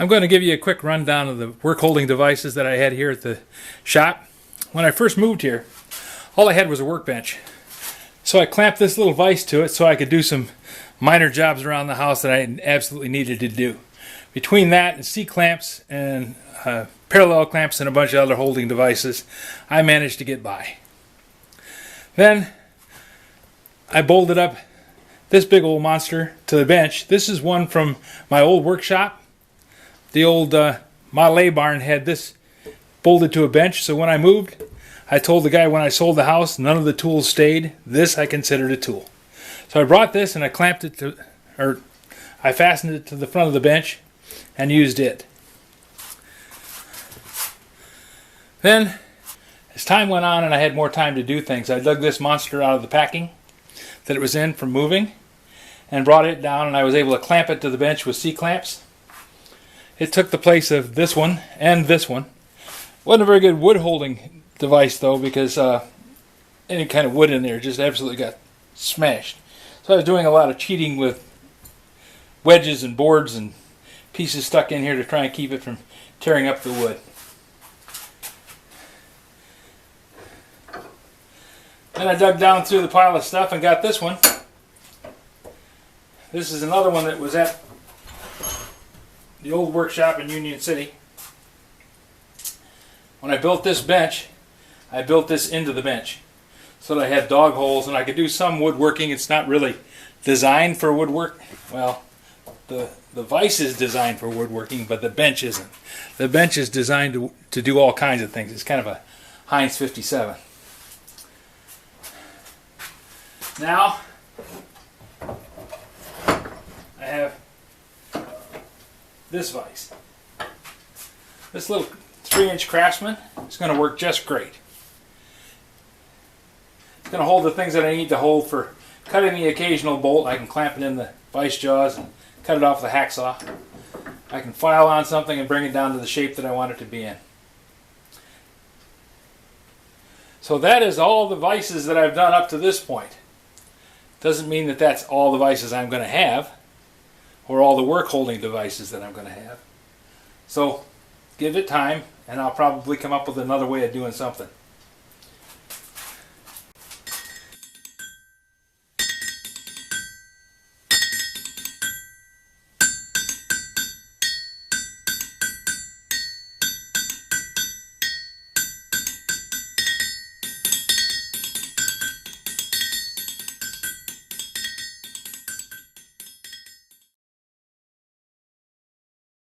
I'm going to give you a quick rundown of the work holding devices that I had here at the shop. When I first moved here, all I had was a workbench. So I clamped this little vise to it so I could do some minor jobs around the house that I absolutely needed to do. Between that and C-clamps and parallel clamps and a bunch of other holding devices, I managed to get by. Then I bolted up this big old monster to the bench. This is one from my old workshop. The old Model A barn had this bolted to a bench, so when I moved, I told the guy when I sold the house, none of the tools stayed. This I considered a tool. So I brought this and I clamped it to, or I fastened it to the front of the bench and used it. Then, as time went on and I had more time to do things, I dug this monster out of the packing that it was in from moving and brought it down, and I was able to clamp it to the bench with C-clamps. It took the place of this one and this one. Wasn't a very good wood holding device though, because any kind of wood in there just absolutely got smashed. So I was doing a lot of cheating with wedges and boards and pieces stuck in here to try and keep it from tearing up the wood. Then I dug down through the pile of stuff and got this one. This is another one that was at the old workshop in Union City. When I built this bench, I built this into the bench so that I had dog holes and I could do some woodworking. It's not really designed for woodwork. Well, the vise is designed for woodworking, but the bench isn't. The bench is designed to do all kinds of things. It's kind of a Heinz 57. Now, I have this vise. This little 3-inch Craftsman is going to work just great. It's going to hold the things that I need to hold for cutting the occasional bolt. I can clamp it in the vise jaws and cut it off with a hacksaw. I can file on something and bring it down to the shape that I want it to be in. So that is all the vices that I've done up to this point. Doesn't mean that that's all the vices I'm going to have, or all the work holding devices that I'm going to have. So give it time and I'll probably come up with another way of doing something.